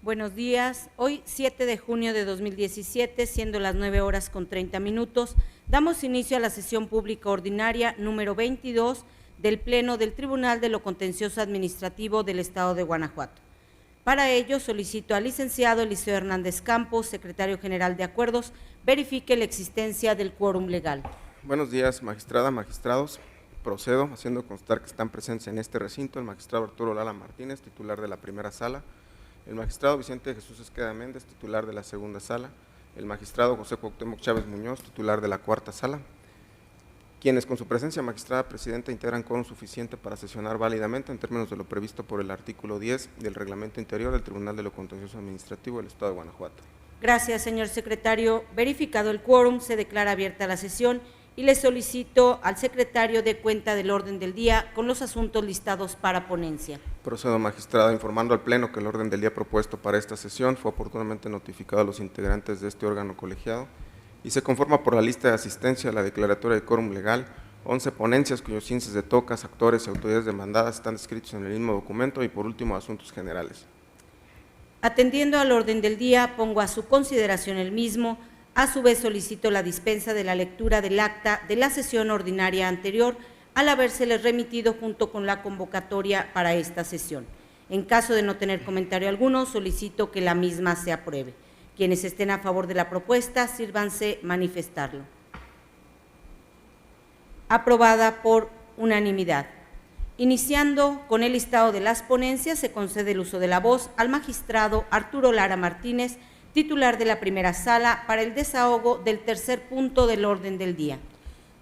Buenos días. Hoy, 7 de junio de 2017, siendo las 9:30, damos inicio a la sesión pública ordinaria número 22 del Pleno del Tribunal de lo Contencioso Administrativo del Estado de Guanajuato. Para ello, solicito al licenciado Eliseo Hernández Campos, secretario general de Acuerdos, verifique la existencia del quórum legal. Buenos días, magistrada, magistrados. Procedo haciendo constar que están presentes en este recinto el magistrado Arturo Lala Martínez, titular de la primera sala, el magistrado Vicente Jesús Esqueda Méndez, titular de la segunda sala, el magistrado José Cuauhtémoc Chávez Muñoz, titular de la cuarta sala, quienes con su presencia, magistrada presidenta, integran quórum suficiente para sesionar válidamente en términos de lo previsto por el artículo 10 del Reglamento Interior del Tribunal de lo Contencioso Administrativo del Estado de Guanajuato. Gracias, señor secretario. Verificado el quórum, se declara abierta la sesión y le solicito al secretario de cuenta del orden del día con los asuntos listados para ponencia. Procedo, magistrada, informando al Pleno que el orden del día propuesto para esta sesión fue oportunamente notificado a los integrantes de este órgano colegiado y se conforma por la lista de asistencia a la declaratoria de quórum legal, 11 ponencias cuyos índices de tocas, actores y autoridades demandadas están descritos en el mismo documento y por último asuntos generales. Atendiendo al orden del día, pongo a su consideración el mismo. A su vez solicito la dispensa de la lectura del acta de la sesión ordinaria anterior al habérseles remitido junto con la convocatoria para esta sesión. En caso de no tener comentario alguno, solicito que la misma se apruebe. Quienes estén a favor de la propuesta, sírvanse manifestarlo. Aprobada por unanimidad. Iniciando con el listado de las ponencias, se concede el uso de la voz al magistrado Arturo Lara Martínez, titular de la primera sala, para el desahogo del tercer punto del orden del día.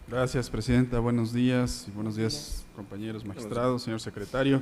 Gracias, presidenta. Buenos días y buenos días, compañeros magistrados, señor secretario.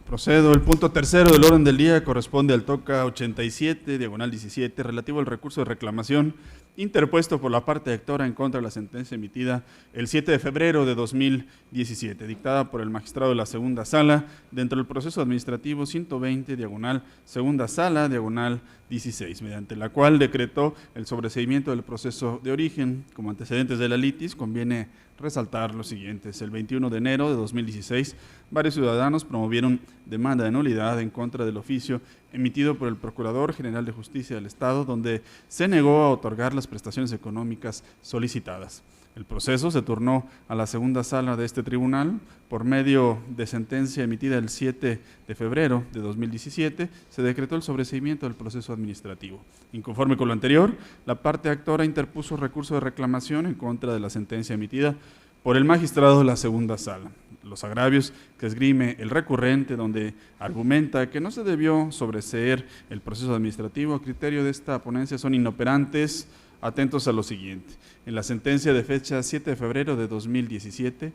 Procedo. El punto tercero del orden del día corresponde al toca 87, diagonal 17, relativo al recurso de reclamación interpuesto por la parte actora en contra de la sentencia emitida el 7 de febrero de 2017, dictada por el magistrado de la segunda sala, dentro del proceso administrativo 120, diagonal segunda sala, diagonal 16, mediante la cual decretó el sobreseimiento del proceso de origen. Como antecedentes de la litis, conviene resaltar los siguientes. El 21 de enero de 2016, varios ciudadanos promovieron demanda de nulidad en contra del oficio emitido por el Procurador General de Justicia del Estado, donde se negó a otorgar las prestaciones económicas solicitadas. El proceso se turnó a la segunda sala de este tribunal. Por medio de sentencia emitida el 7 de febrero de 2017, se decretó el sobreseimiento del proceso administrativo. Inconforme con lo anterior, la parte actora interpuso recurso de reclamación en contra de la sentencia emitida por el magistrado de la segunda sala. Los agravios que esgrime el recurrente, donde argumenta que no se debió sobreseer el proceso administrativo a criterio de esta ponencia, son inoperantes. Atentos a lo siguiente. En la sentencia de fecha 7 de febrero de 2017,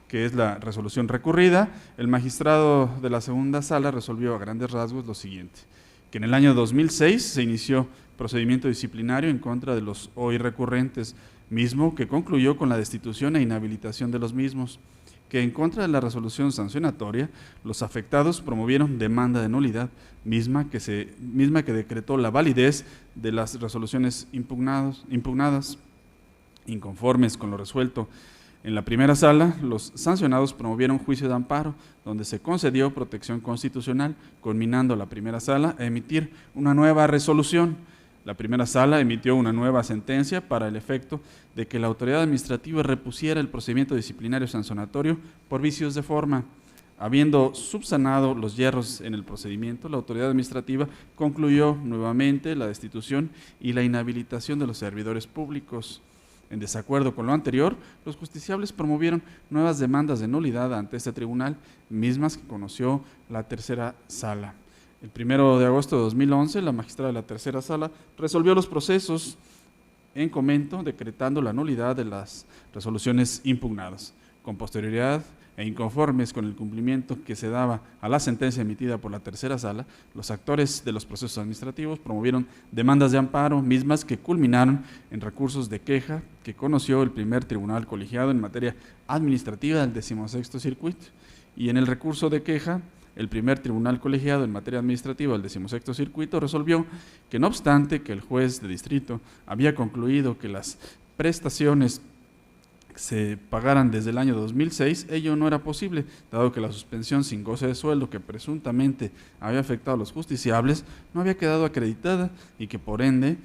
que es la resolución recurrida, el magistrado de la segunda sala resolvió a grandes rasgos lo siguiente: que en el año 2006 se inició procedimiento disciplinario en contra de los hoy recurrentes, mismo que concluyó con la destitución e inhabilitación de los mismos, que en contra de la resolución sancionatoria, los afectados promovieron demanda de nulidad, misma que decretó la validez de las resoluciones impugnadas. Inconformes con lo resuelto en la primera sala, los sancionados promovieron juicio de amparo, donde se concedió protección constitucional, conminando a la primera sala a emitir una nueva resolución. La primera sala emitió una nueva sentencia para el efecto de que la autoridad administrativa repusiera el procedimiento disciplinario sancionatorio por vicios de forma. Habiendo subsanado los yerros en el procedimiento, la autoridad administrativa concluyó nuevamente la destitución y la inhabilitación de los servidores públicos. En desacuerdo con lo anterior, los justiciables promovieron nuevas demandas de nulidad ante este tribunal, mismas que conoció la tercera sala. El 1 de agosto de 2011, la magistrada de la tercera sala resolvió los procesos en comento, decretando la nulidad de las resoluciones impugnadas. Con posterioridad e inconformes con el cumplimiento que se daba a la sentencia emitida por la tercera sala, los actores de los procesos administrativos promovieron demandas de amparo, mismas que culminaron en recursos de queja que conoció el primer tribunal colegiado en materia administrativa del 16º Circuito. Y en el recurso de queja, el primer tribunal colegiado en materia administrativa del 16º Circuito resolvió que, no obstante que el juez de distrito había concluido que las prestaciones se pagaran desde el año 2006, ello no era posible, dado que la suspensión sin goce de sueldo que presuntamente había afectado a los justiciables no había quedado acreditada y que por ende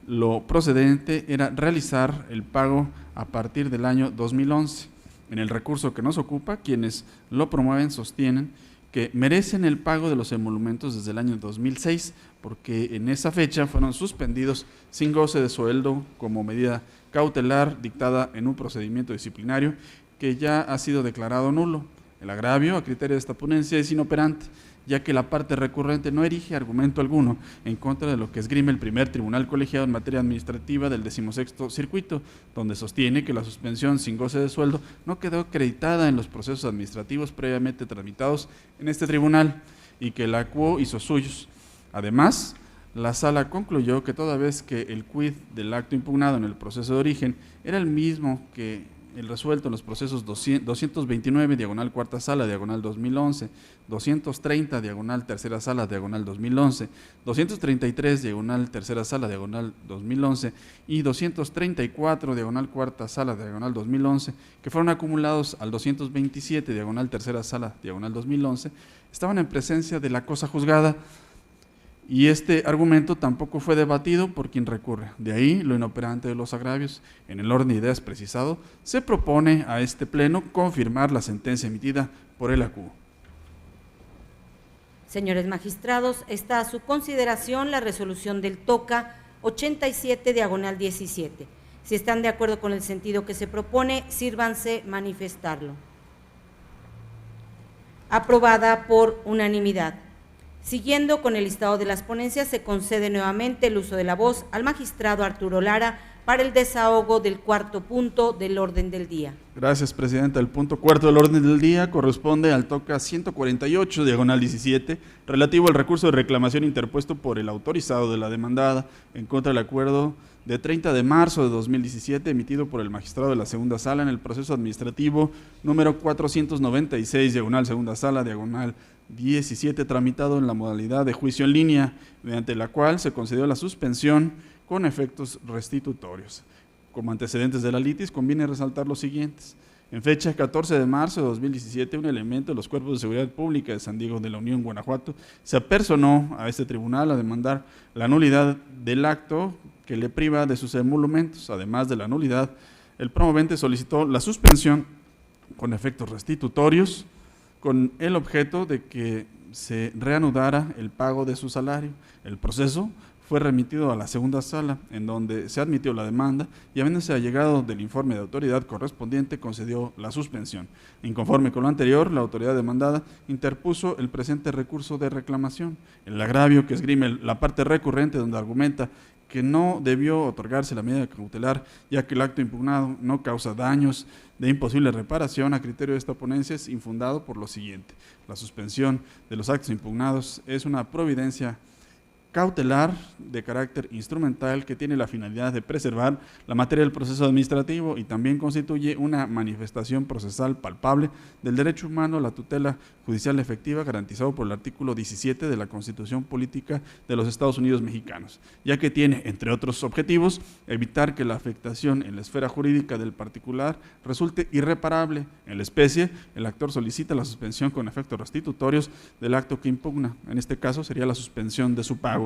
lo procedente era realizar el pago a partir del año 2011. En el recurso que nos ocupa, quienes lo promueven sostienen que merecen el pago de los emolumentos desde el año 2006, porque en esa fecha fueron suspendidos sin goce de sueldo como medida cautelar dictada en un procedimiento disciplinario que ya ha sido declarado nulo. El agravio, a criterio de esta ponencia, es inoperante, ya que la parte recurrente no erige argumento alguno en contra de lo que esgrime el primer tribunal colegiado en materia administrativa del 16º circuito, donde sostiene que la suspensión sin goce de sueldo no quedó acreditada en los procesos administrativos previamente tramitados en este tribunal y que la quo hizo suyos. Además, la sala concluyó que toda vez que el quid del acto impugnado en el proceso de origen era el mismo que el resuelto en los procesos 229, diagonal cuarta sala, diagonal 2011, 230, diagonal tercera sala, diagonal 2011, 233, diagonal tercera sala, diagonal 2011 y 234, diagonal cuarta sala, diagonal 2011, que fueron acumulados al 227, diagonal tercera sala, diagonal 2011, estaban en presencia de la cosa juzgada. Y este argumento tampoco fue debatido por quien recurre. De ahí lo inoperante de los agravios. En el orden de ideas precisado, se propone a este pleno confirmar la sentencia emitida por el ACU. Señores magistrados, está a su consideración la resolución del TOCA 87, diagonal 17. Si están de acuerdo con el sentido que se propone, sírvanse manifestarlo. Aprobada por unanimidad. Siguiendo con el listado de las ponencias, se concede nuevamente el uso de la voz al magistrado Arturo Lara para el desahogo del cuarto punto del orden del día. Gracias, Presidenta. El punto cuarto del orden del día corresponde al TOCA 148, diagonal 17, relativo al recurso de reclamación interpuesto por el autorizado de la demandada en contra del acuerdo de 30 de marzo de 2017 emitido por el magistrado de la segunda sala en el proceso administrativo número 496, diagonal segunda sala, diagonal 17, tramitado en la modalidad de juicio en línea, mediante la cual se concedió la suspensión con efectos restitutorios. Como antecedentes de la litis, conviene resaltar los siguientes. En fecha 14 de marzo de 2017, un elemento de los Cuerpos de Seguridad Pública de San Diego de la Unión, Guanajuato, se apersonó a este tribunal a demandar la nulidad del acto que le priva de sus emolumentos. Además de la nulidad, el promovente solicitó la suspensión con efectos restitutorios, con el objeto de que se reanudara el pago de su salario. El proceso fue remitido a la segunda sala, en donde se admitió la demanda y habiéndose allegado del informe de autoridad correspondiente, concedió la suspensión. Inconforme con lo anterior, la autoridad demandada interpuso el presente recurso de reclamación. El agravio que esgrime la parte recurrente, donde argumenta que no debió otorgarse la medida cautelar, ya que el acto impugnado no causa daños de imposible reparación, a criterio de esta ponencia es infundado por lo siguiente. La suspensión de los actos impugnados es una providencia cautelar de carácter instrumental que tiene la finalidad de preservar la materia del proceso administrativo y también constituye una manifestación procesal palpable del derecho humano a la tutela judicial efectiva garantizado por el artículo 17 de la Constitución Política de los Estados Unidos Mexicanos, ya que tiene, entre otros objetivos, evitar que la afectación en la esfera jurídica del particular resulte irreparable. En la especie, el actor solicita la suspensión con efectos restitutorios del acto que impugna. En este caso sería la suspensión de su pago.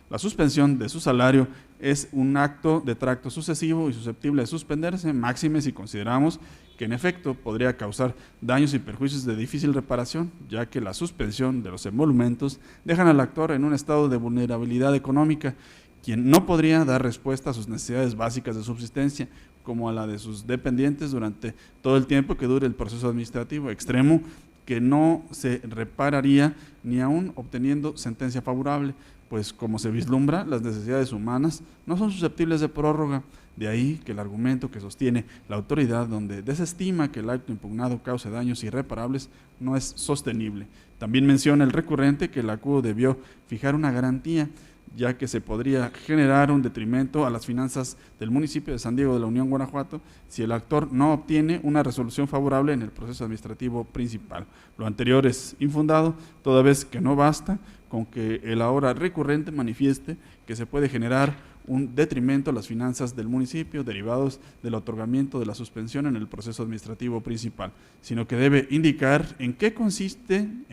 La suspensión de su salario es un acto de tracto sucesivo y susceptible de suspenderse, máxime si consideramos que en efecto podría causar daños y perjuicios de difícil reparación, ya que la suspensión de los emolumentos dejan al actor en un estado de vulnerabilidad económica, quien no podría dar respuesta a sus necesidades básicas de subsistencia, como a la de sus dependientes durante todo el tiempo que dure el proceso administrativo, extremo que no se repararía ni aún obteniendo sentencia favorable, pues como se vislumbra, las necesidades humanas no son susceptibles de prórroga. De ahí que el argumento que sostiene la autoridad, donde desestima que el acto impugnado cause daños irreparables, no es sostenible. También menciona el recurrente que el acudo debió fijar una garantía, ya que se podría generar un detrimento a las finanzas del municipio de San Diego de la Unión, Guanajuato, si el actor no obtiene una resolución favorable en el proceso administrativo principal. Lo anterior es infundado, toda vez que no basta con que el ahora recurrente manifieste que se puede generar un detrimento a las finanzas del municipio derivados del otorgamiento de la suspensión en el proceso administrativo principal, sino que debe indicar en qué consisten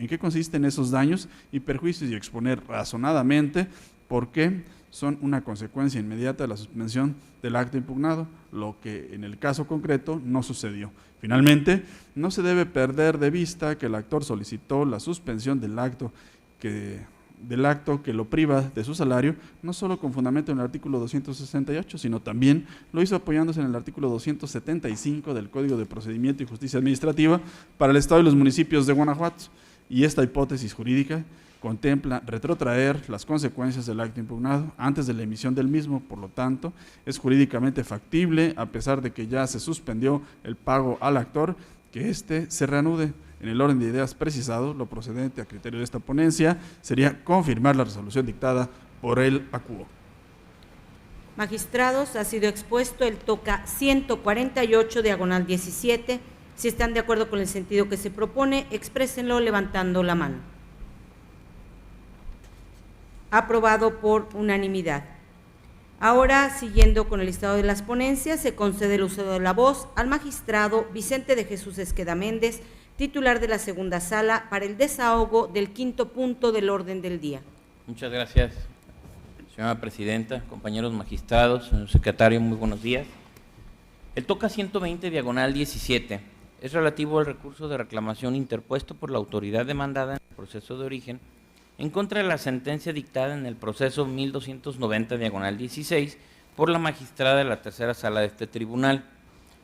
esos daños y perjuicios y exponer razonadamente por qué son una consecuencia inmediata de la suspensión del acto impugnado, lo que en el caso concreto no sucedió. Finalmente, no se debe perder de vista que el actor solicitó la suspensión del acto que lo priva de su salario, no solo con fundamento en el artículo 268, sino también lo hizo apoyándose en el artículo 275 del Código de Procedimiento y Justicia Administrativa para el Estado y los municipios de Guanajuato. Y esta hipótesis jurídica contempla retrotraer las consecuencias del acto impugnado antes de la emisión del mismo, por lo tanto, es jurídicamente factible, a pesar de que ya se suspendió el pago al actor, que éste se reanude. En el orden de ideas precisado, lo procedente a criterio de esta ponencia sería confirmar la resolución dictada por el ACUO. Magistrados, ha sido expuesto el toca 148, diagonal 17. Si están de acuerdo con el sentido que se propone, exprésenlo levantando la mano. Aprobado por unanimidad. Ahora, siguiendo con el listado de las ponencias, se concede el uso de la voz al magistrado Vicente de Jesús Esqueda Méndez, titular de la segunda sala, para el desahogo del quinto punto del orden del día. Muchas gracias, señora presidenta, compañeros magistrados, señor secretario, muy buenos días. El toca 120, diagonal 17, es relativo al recurso de reclamación interpuesto por la autoridad demandada en el proceso de origen en contra de la sentencia dictada en el proceso 1290, diagonal 16, por la magistrada de la tercera sala de este tribunal.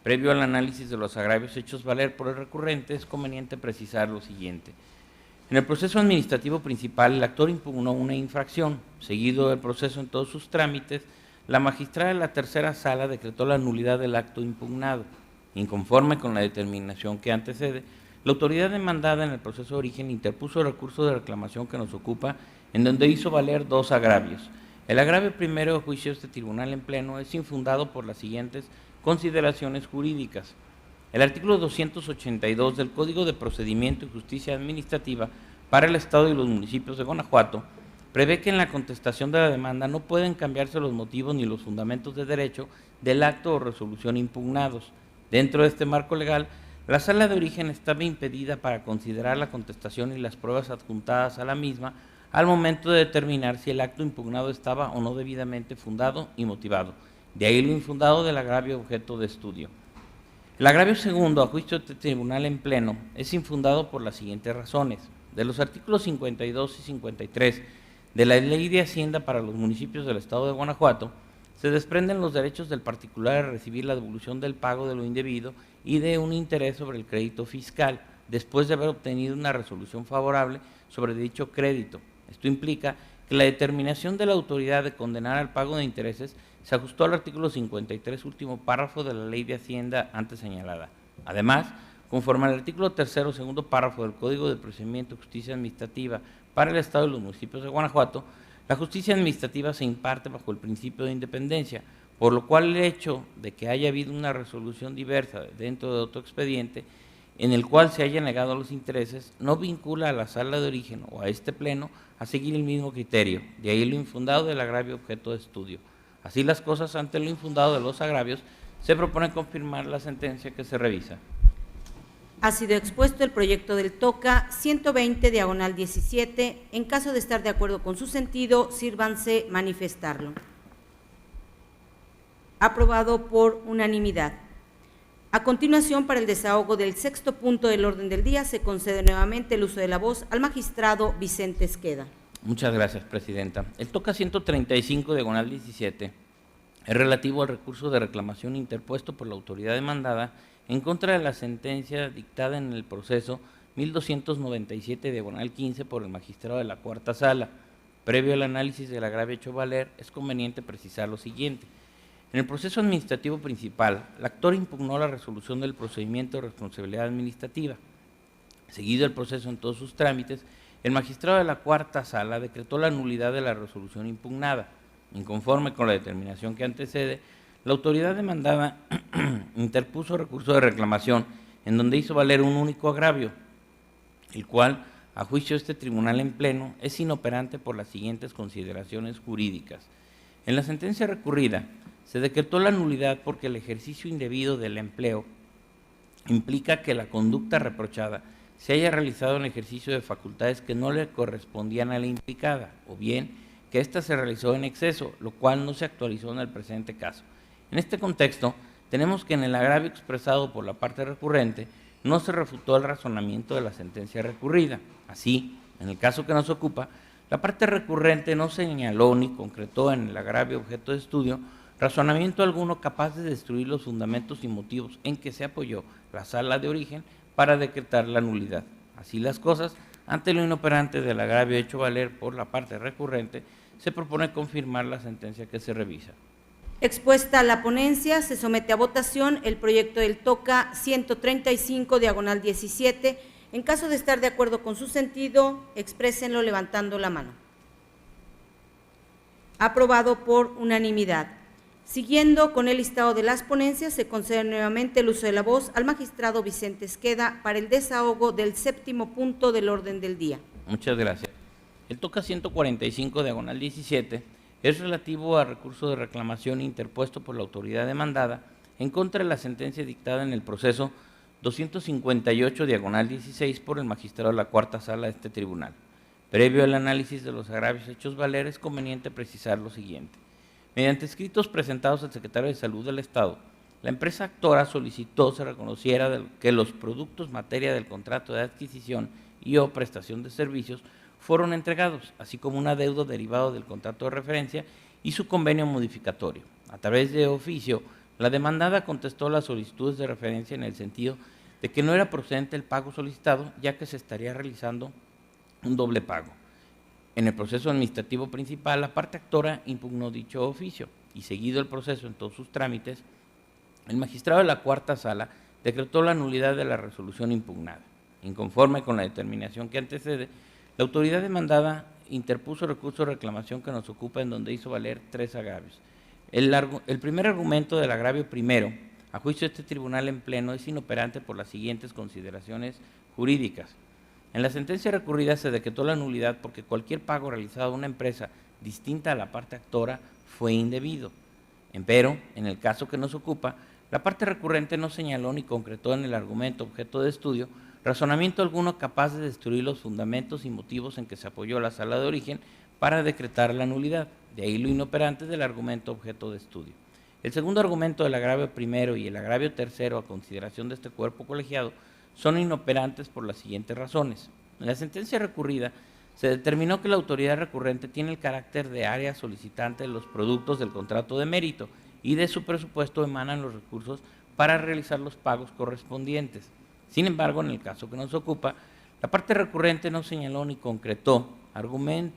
Previo al análisis de los agravios hechos valer por el recurrente, es conveniente precisar lo siguiente. En el proceso administrativo principal, el actor impugnó una infracción. Seguido el proceso en todos sus trámites, la magistrada de la tercera sala decretó la nulidad del acto impugnado. Inconforme con la determinación que antecede, la autoridad demandada en el proceso de origen interpuso el recurso de reclamación que nos ocupa, en donde hizo valer dos agravios. El agravio primero de juicio de este tribunal en pleno es infundado por las siguientes consideraciones jurídicas. El artículo 282 del Código de Procedimiento y Justicia Administrativa para el Estado y los municipios de Guanajuato prevé que en la contestación de la demanda no pueden cambiarse los motivos ni los fundamentos de derecho del acto o resolución impugnados. Dentro de este marco legal, la sala de origen estaba impedida para considerar la contestación y las pruebas adjuntadas a la misma al momento de determinar si el acto impugnado estaba o no debidamente fundado y motivado. De ahí lo infundado del agravio objeto de estudio. El agravio segundo, a juicio de este tribunal en pleno, es infundado por las siguientes razones. De los artículos 52 y 53 de la Ley de Hacienda para los municipios del Estado de Guanajuato, se desprenden los derechos del particular a recibir la devolución del pago de lo indebido y de un interés sobre el crédito fiscal, después de haber obtenido una resolución favorable sobre dicho crédito. Esto implica que la determinación de la autoridad de condenar al pago de intereses se ajustó al artículo 53, último párrafo de la Ley de Hacienda antes señalada. Además, conforme al artículo 3º, segundo párrafo del Código de Procedimiento y Justicia Administrativa para el Estado y los municipios de Guanajuato, la justicia administrativa se imparte bajo el principio de independencia, por lo cual el hecho de que haya habido una resolución diversa dentro de otro expediente en el cual se hayan negado los intereses no vincula a la sala de origen o a este pleno a seguir el mismo criterio, de ahí lo infundado del agravio objeto de estudio. Así las cosas, ante lo infundado de los agravios, se propone confirmar la sentencia que se revisa. Ha sido expuesto el proyecto del toca 120, diagonal 17. En caso de estar de acuerdo con su sentido, sírvanse manifestarlo. Aprobado por unanimidad. A continuación, para el desahogo del sexto punto del orden del día, se concede nuevamente el uso de la voz al magistrado Vicente Esqueda. Muchas gracias, presidenta. El toca 135, diagonal 17, es relativo al recurso de reclamación interpuesto por la autoridad demandada en contra de la sentencia dictada en el proceso 1297, diagonal 15, por el magistrado de la cuarta sala. Previo al análisis del agravio hecho valer, es conveniente precisar lo siguiente. En el proceso administrativo principal, el actor impugnó la resolución del procedimiento de responsabilidad administrativa. Seguido el proceso en todos sus trámites, el magistrado de la cuarta sala decretó la nulidad de la resolución impugnada. Inconforme con la determinación que antecede, la autoridad demandada interpuso recurso de reclamación en donde hizo valer un único agravio, el cual, a juicio de este tribunal en pleno, es inoperante por las siguientes consideraciones jurídicas. En la sentencia recurrida se decretó la nulidad porque el ejercicio indebido del empleo implica que la conducta reprochada se haya realizado en ejercicio de facultades que no le correspondían a la implicada, o bien que ésta se realizó en exceso, lo cual no se actualizó en el presente caso. En este contexto, tenemos que en el agravio expresado por la parte recurrente no se refutó el razonamiento de la sentencia recurrida. Así, en el caso que nos ocupa, la parte recurrente no señaló ni concretó en el agravio objeto de estudio razonamiento alguno capaz de destruir los fundamentos y motivos en que se apoyó la sala de origen para decretar la nulidad. Así las cosas, ante lo inoperante del agravio hecho valer por la parte recurrente, se propone confirmar la sentencia que se revisa. Expuesta la ponencia, se somete a votación el proyecto del TOCA 135, diagonal 17. En caso de estar de acuerdo con su sentido, exprésenlo levantando la mano. Aprobado por unanimidad. Siguiendo con el listado de las ponencias, se concede nuevamente el uso de la voz al magistrado Vicente Esqueda para el desahogo del 7º punto del orden del día. Muchas gracias. El TOCA 145, diagonal 17, es relativo a recurso de reclamación interpuesto por la autoridad demandada en contra de la sentencia dictada en el proceso 258, diagonal 16, por el magistrado de la cuarta sala de este tribunal. Previo al análisis de los agravios hechos valer, es conveniente precisar lo siguiente. Mediante escritos presentados al secretario de Salud del Estado, la empresa actora solicitó se reconociera que los productos materia del contrato de adquisición y o prestación de servicios fueron entregados, así como un adeudo derivado del contrato de referencia y su convenio modificatorio. A través de oficio, la demandada contestó las solicitudes de referencia en el sentido de que no era procedente el pago solicitado, ya que se estaría realizando un doble pago. En el proceso administrativo principal, la parte actora impugnó dicho oficio y, seguido el proceso en todos sus trámites, el magistrado de la cuarta sala decretó la nulidad de la resolución impugnada. Inconforme con la determinación que antecede, la autoridad demandada interpuso recurso de reclamación que nos ocupa, en donde hizo valer 3 agravios. El primer argumento del agravio primero, a juicio de este tribunal en pleno, es inoperante por las siguientes consideraciones jurídicas. En la sentencia recurrida se decretó la nulidad porque cualquier pago realizado a una empresa distinta a la parte actora fue indebido. Empero, en el caso que nos ocupa, la parte recurrente no señaló ni concretó en el argumento objeto de estudio razonamiento alguno capaz de destruir los fundamentos y motivos en que se apoyó la sala de origen para decretar la nulidad. De ahí lo inoperante del argumento objeto de estudio. El segundo argumento del agravio primero y el agravio tercero a consideración de este cuerpo colegiado son inoperantes por las siguientes razones. En la sentencia recurrida se determinó que la autoridad recurrente tiene el carácter de área solicitante de los productos del contrato de mérito y de su presupuesto emanan los recursos para realizar los pagos correspondientes. Sin embargo, en el caso que nos ocupa, la parte recurrente no señaló ni concretó en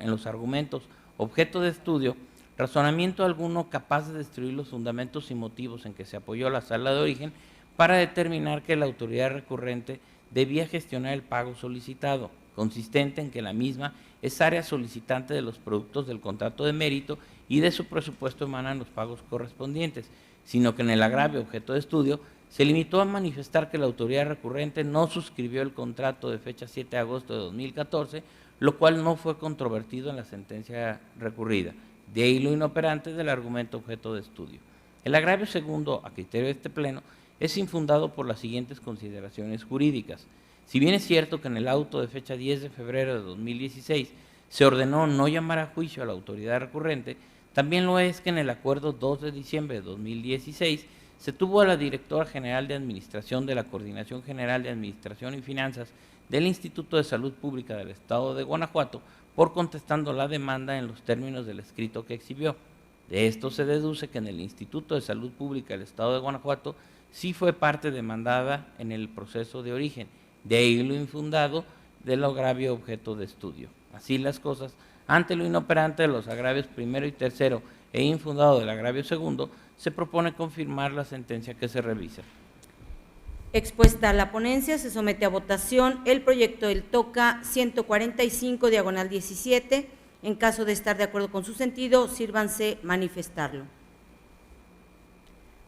los argumentos objeto de estudio razonamiento alguno capaz de destruir los fundamentos y motivos en que se apoyó la sala de origen para determinar que la autoridad recurrente debía gestionar el pago solicitado, consistente en que la misma es área solicitante de los productos del contrato de mérito y de su presupuesto emanan los pagos correspondientes, sino que en el agravio objeto de estudio se limitó a manifestar que la autoridad recurrente no suscribió el contrato de fecha 7 de agosto de 2014, lo cual no fue controvertido en la sentencia recurrida. De ahí lo inoperante del argumento objeto de estudio. El agravio segundo, a criterio de este pleno, es infundado por las siguientes consideraciones jurídicas. Si bien es cierto que en el auto de fecha 10 de febrero de 2016 se ordenó no llamar a juicio a la autoridad recurrente, también lo es que en el acuerdo 2 de diciembre de 2016 se tuvo a la directora general de Administración de la Coordinación General de Administración y Finanzas del Instituto de Salud Pública del Estado de Guanajuato por contestando la demanda en los términos del escrito que exhibió. De esto se deduce que en el Instituto de Salud Pública del Estado de Guanajuato sí fue parte demandada en el proceso de origen, de ahí lo infundado del agravio objeto de estudio. Así las cosas, ante lo inoperante de los agravios primero y tercero e infundado del agravio segundo, se propone confirmar la sentencia que se revisa. Expuesta la ponencia, se somete a votación el proyecto del TOCA 145, diagonal 17. En caso de estar de acuerdo con su sentido, sírvanse manifestarlo.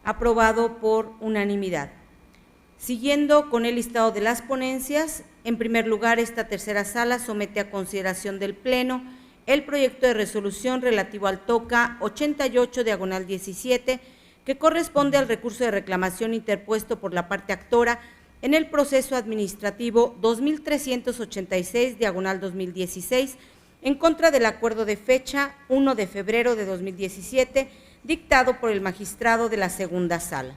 Aprobado por unanimidad. Siguiendo con el listado de las ponencias, en primer lugar, esta tercera sala somete a consideración del Pleno el proyecto de resolución relativo al TOCA 88/17, que corresponde al recurso de reclamación interpuesto por la parte actora en el proceso administrativo 2386/2016, en contra del acuerdo de fecha 1 de febrero de 2017, dictado por el magistrado de la segunda sala.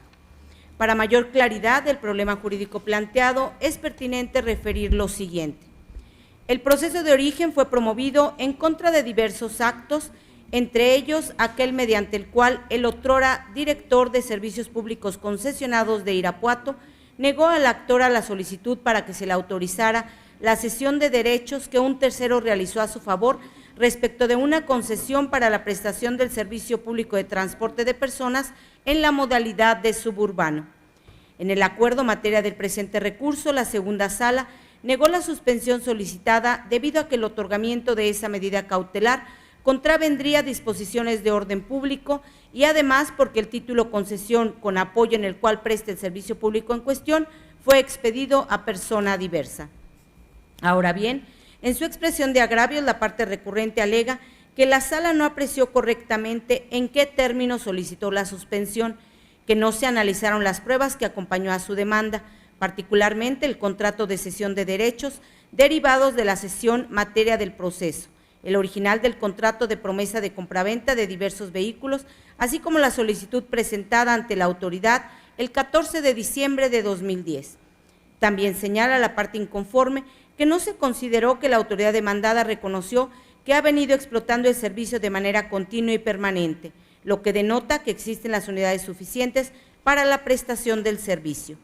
Para mayor claridad del problema jurídico planteado, es pertinente referir lo siguiente. El proceso de origen fue promovido en contra de diversos actos, entre ellos aquel mediante el cual el otrora director de Servicios Públicos Concesionados de Irapuato negó al actor la solicitud para que se le autorizara la cesión de derechos que un tercero realizó a su favor respecto de una concesión para la prestación del servicio público de transporte de personas en la modalidad de suburbano. En el acuerdo materia del presente recurso, la segunda sala negó la suspensión solicitada debido a que el otorgamiento de esa medida cautelar contravendría disposiciones de orden público y además porque el título concesión con apoyo en el cual presta el servicio público en cuestión fue expedido a persona diversa. Ahora bien, en su expresión de agravios, la parte recurrente alega que la sala no apreció correctamente en qué términos solicitó la suspensión, que no se analizaron las pruebas que acompañó a su demanda, particularmente el contrato de cesión de derechos derivados de la cesión materia del proceso, el original del contrato de promesa de compraventa de diversos vehículos, así como la solicitud presentada ante la autoridad el 14 de diciembre de 2010. También señala la parte inconforme que no se consideró que la autoridad demandada reconoció que ha venido explotando el servicio de manera continua y permanente, lo que denota que existen las unidades suficientes para la prestación del servicio.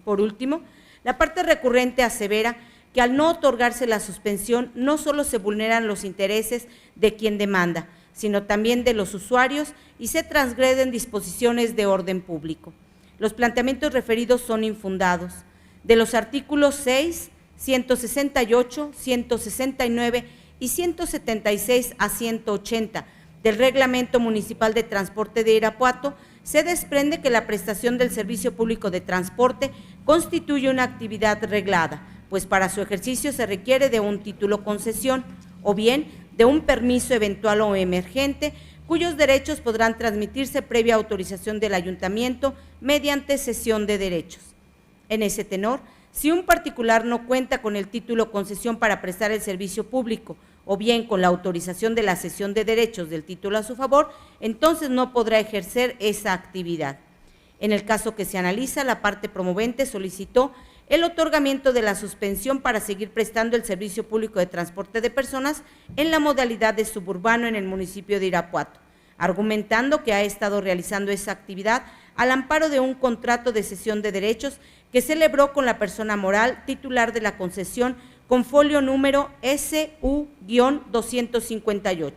Por último, la parte recurrente asevera que al no otorgarse la suspensión no solo se vulneran los intereses de quien demanda, sino también de los usuarios y se transgreden disposiciones de orden público. Los planteamientos referidos son infundados. De los artículos 6, 168, 169 y 176 a 180 del Reglamento Municipal de Transporte de Irapuato, se desprende que la prestación del servicio público de transporte constituye una actividad reglada, pues para su ejercicio se requiere de un título concesión o bien de un permiso eventual o emergente, cuyos derechos podrán transmitirse previa autorización del ayuntamiento mediante cesión de derechos. En ese tenor, si un particular no cuenta con el título concesión para prestar el servicio público o bien con la autorización de la cesión de derechos del título a su favor, entonces no podrá ejercer esa actividad. En el caso que se analiza, la parte promovente solicitó el otorgamiento de la suspensión para seguir prestando el servicio público de transporte de personas en la modalidad de suburbano en el municipio de Irapuato, argumentando que ha estado realizando esa actividad al amparo de un contrato de cesión de derechos que celebró con la persona moral titular de la concesión con folio número SU-258.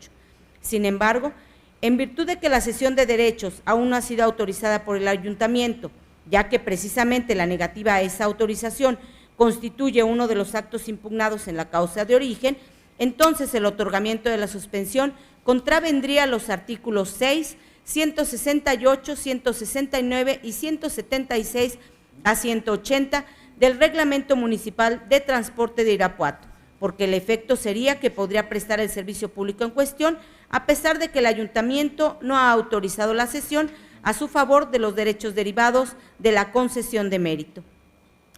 Sin embargo, en virtud de que la cesión de derechos aún no ha sido autorizada por el ayuntamiento, ya que precisamente la negativa a esa autorización constituye uno de los actos impugnados en la causa de origen, entonces el otorgamiento de la suspensión contravendría los artículos 6, 168, 169 y 176 a 180 del Reglamento Municipal de Transporte de Irapuato, porque el efecto sería que podría prestar el servicio público en cuestión, a pesar de que el ayuntamiento no ha autorizado la cesión a su favor de los derechos derivados de la concesión de mérito.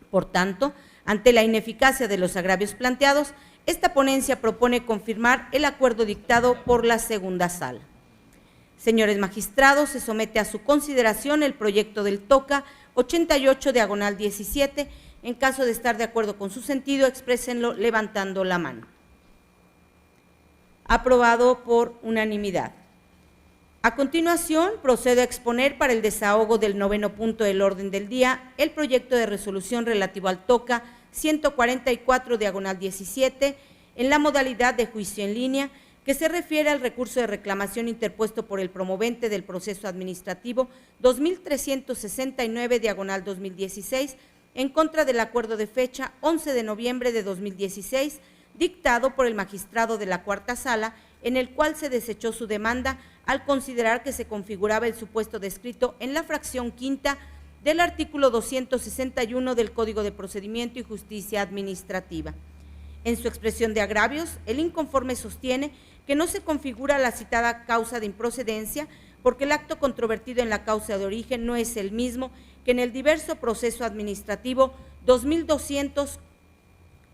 Por tanto, ante la ineficacia de los agravios planteados, esta ponencia propone confirmar el acuerdo dictado por la segunda sala. Señores magistrados, se somete a su consideración el proyecto del TOCA 88/17. En caso de estar de acuerdo con su sentido, exprésenlo levantando la mano. Aprobado por unanimidad. A continuación, procedo a exponer para el desahogo del 9º punto del orden del día el proyecto de resolución relativo al TOCA 144/17 en la modalidad de juicio en línea, que se refiere al recurso de reclamación interpuesto por el promovente del proceso administrativo 2369/2016 en contra del acuerdo de fecha 11 de noviembre de 2016, dictado por el magistrado de la Cuarta Sala, en el cual se desechó su demanda al considerar que se configuraba el supuesto descrito en la fracción quinta del artículo 261 del Código de Procedimiento y Justicia Administrativa. En su expresión de agravios, el inconforme sostiene que no se configura la citada causa de improcedencia porque el acto controvertido en la causa de origen no es el mismo que en el diverso proceso administrativo 2200,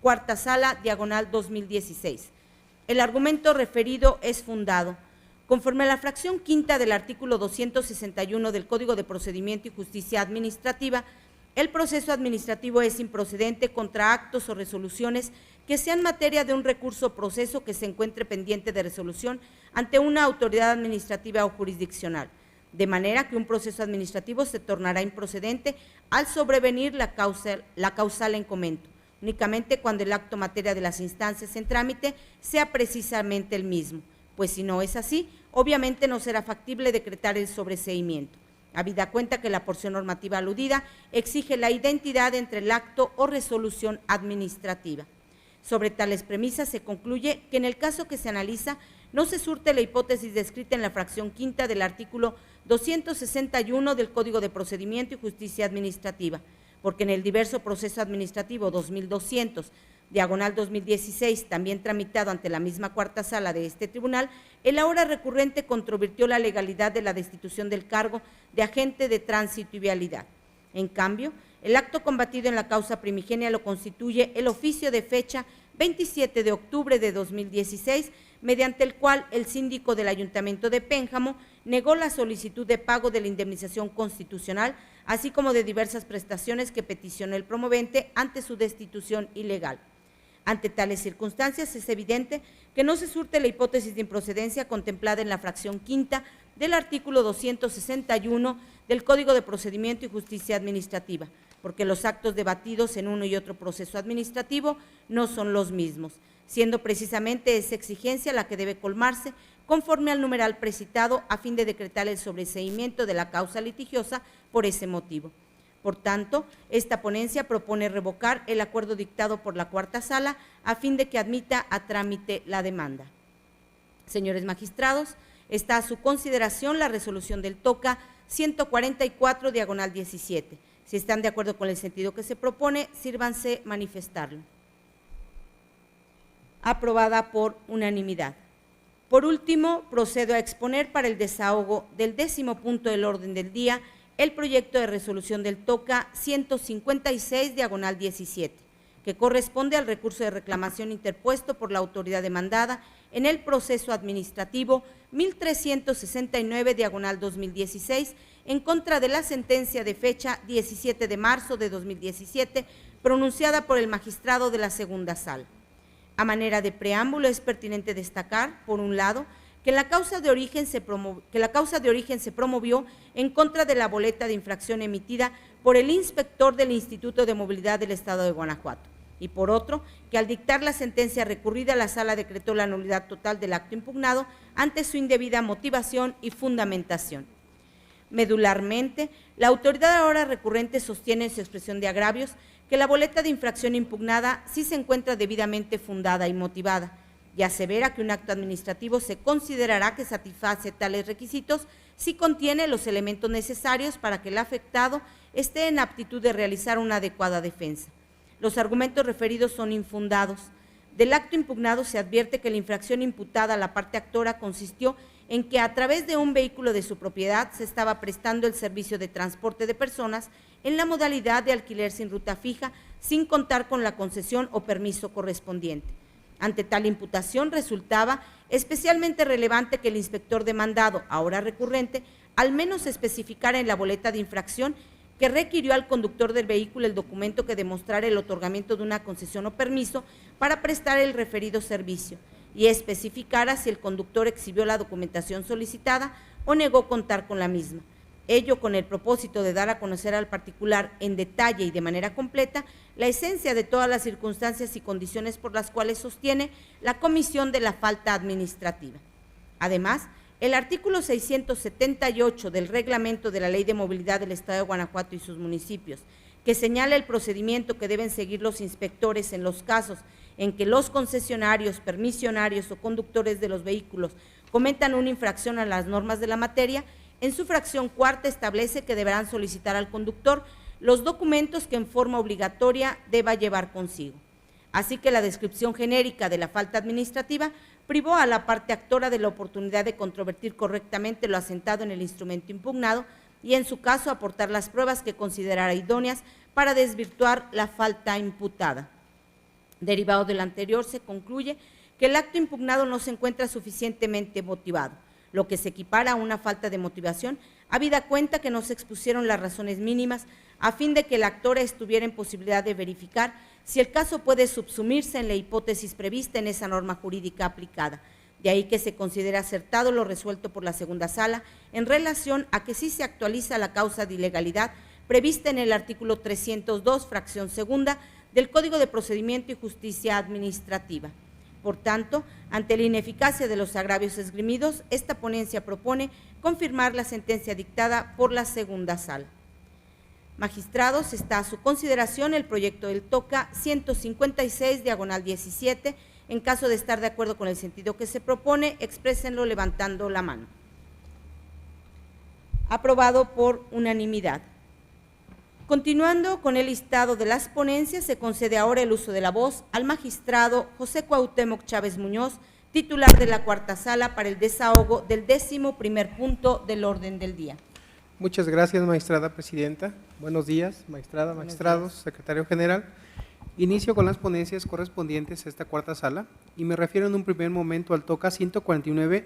cuarta sala, diagonal 2016. El argumento referido es fundado. Conforme a la fracción quinta del artículo 261 del Código de Procedimiento y Justicia Administrativa, el proceso administrativo es improcedente contra actos o resoluciones que sean materia de un recurso o proceso que se encuentre pendiente de resolución ante una autoridad administrativa o jurisdiccional, de manera que un proceso administrativo se tornará improcedente al sobrevenir la causal en comento, únicamente cuando el acto materia de las instancias en trámite sea precisamente el mismo, pues si no es así, obviamente no será factible decretar el sobreseimiento, habida cuenta que la porción normativa aludida exige la identidad entre el acto o resolución administrativa. Sobre tales premisas se concluye que en el caso que se analiza no se surte la hipótesis descrita en la fracción quinta del artículo 261 del Código de Procedimiento y Justicia Administrativa, porque en el diverso proceso administrativo 2200, diagonal 2016, también tramitado ante la misma cuarta sala de este tribunal, el ahora recurrente controvirtió la legalidad de la destitución del cargo de agente de tránsito y vialidad. En cambio, el acto combatido en la causa primigenia lo constituye el oficio de fecha 27 de octubre de 2016, mediante el cual el síndico del Ayuntamiento de Pénjamo negó la solicitud de pago de la indemnización constitucional, así como de diversas prestaciones que peticionó el promovente ante su destitución ilegal. Ante tales circunstancias, es evidente que no se surte la hipótesis de improcedencia contemplada en la fracción quinta del artículo 261 del Código de Procedimiento y Justicia Administrativa, porque los actos debatidos en uno y otro proceso administrativo no son los mismos, siendo precisamente esa exigencia la que debe colmarse conforme al numeral precitado a fin de decretar el sobreseimiento de la causa litigiosa por ese motivo. Por tanto, esta ponencia propone revocar el acuerdo dictado por la cuarta sala a fin de que admita a trámite la demanda. Señores magistrados, está a su consideración la resolución del TOCA 144, diagonal 17. Si están de acuerdo con el sentido que se propone, sírvanse manifestarlo. Aprobada por unanimidad. Por último, procedo a exponer para el desahogo del 10º punto del orden del día el proyecto de resolución del TOCA 156, diagonal 17, que corresponde al recurso de reclamación interpuesto por la autoridad demandada en el proceso administrativo 1369, diagonal 2016, en contra de la sentencia de fecha 17 de marzo de 2017, pronunciada por el magistrado de la segunda sala. A manera de preámbulo, es pertinente destacar, por un lado, que la causa de origen se promovió en contra de la boleta de infracción emitida por el inspector del Instituto de Movilidad del Estado de Guanajuato, y por otro, que al dictar la sentencia recurrida, la sala decretó la nulidad total del acto impugnado ante su indebida motivación y fundamentación. Medularmente, la autoridad ahora recurrente sostiene en su expresión de agravios que la boleta de infracción impugnada sí se encuentra debidamente fundada y motivada, y asevera que un acto administrativo se considerará que satisface tales requisitos si contiene los elementos necesarios para que el afectado esté en aptitud de realizar una adecuada defensa. Los argumentos referidos son infundados. Del acto impugnado se advierte que la infracción imputada a la parte actora consistió en que a través de un vehículo de su propiedad se estaba prestando el servicio de transporte de personas en la modalidad de alquiler sin ruta fija, sin contar con la concesión o permiso correspondiente. Ante tal imputación resultaba especialmente relevante que el inspector demandado, ahora recurrente, al menos especificara en la boleta de infracción que requirió al conductor del vehículo el documento que demostrara el otorgamiento de una concesión o permiso para prestar el referido servicio y especificara si el conductor exhibió la documentación solicitada o negó contar con la misma. Ello con el propósito de dar a conocer al particular en detalle y de manera completa la esencia de todas las circunstancias y condiciones por las cuales sostiene la comisión de la falta administrativa. Además, el artículo 678 del Reglamento de la Ley de Movilidad del Estado de Guanajuato y sus municipios, que señala el procedimiento que deben seguir los inspectores en los casos en que los concesionarios, permisionarios o conductores de los vehículos cometan una infracción a las normas de la materia, en su fracción cuarta establece que deberán solicitar al conductor los documentos que en forma obligatoria deba llevar consigo. así que la descripción genérica de la falta administrativa privó a la parte actora de la oportunidad de controvertir correctamente lo asentado en el instrumento impugnado y, en su caso, aportar las pruebas que considerara idóneas para desvirtuar la falta imputada. Derivado de lo anterior, se concluye que el acto impugnado no se encuentra suficientemente motivado, lo que se equipara a una falta de motivación, habida cuenta que no se expusieron las razones mínimas a fin de que el actor estuviera en posibilidad de verificar si el caso puede subsumirse en la hipótesis prevista en esa norma jurídica aplicada. De ahí que se considera acertado lo resuelto por la segunda sala en relación a que sí se actualiza la causa de ilegalidad prevista en el artículo 302, fracción segunda, del Código de Procedimiento y Justicia Administrativa. Por tanto, ante la ineficacia de los agravios esgrimidos, esta ponencia propone confirmar la sentencia dictada por la segunda sala. Magistrados, está a su consideración el proyecto del TOCA 156, diagonal 17. En caso de estar de acuerdo con el sentido que se propone, exprésenlo levantando la mano. Aprobado por unanimidad. Continuando con el listado de las ponencias, se concede ahora el uso de la voz al magistrado José Cuauhtémoc Chávez Muñoz, titular de la cuarta sala, para el desahogo del 11º punto del orden del día. Muchas gracias, magistrada presidenta. Buenos días, magistrada, magistrados, secretario general. Inicio con las ponencias correspondientes a esta cuarta sala y me refiero en un primer momento al TOCA 149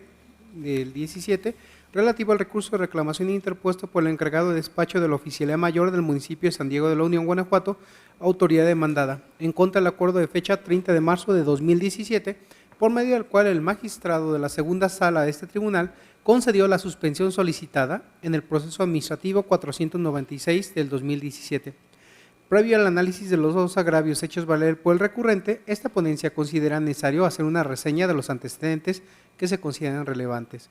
del 17, relativo al recurso de reclamación interpuesto por el encargado de despacho de la Oficialía Mayor del municipio de San Diego de la Unión, Guanajuato, autoridad demandada, en contra del acuerdo de fecha 30 de marzo de 2017, por medio del cual el magistrado de la segunda sala de este tribunal concedió la suspensión solicitada en el proceso administrativo 496 del 2017. Previo al análisis de los dos agravios hechos valer por el recurrente, esta ponencia considera necesario hacer una reseña de los antecedentes que se consideran relevantes.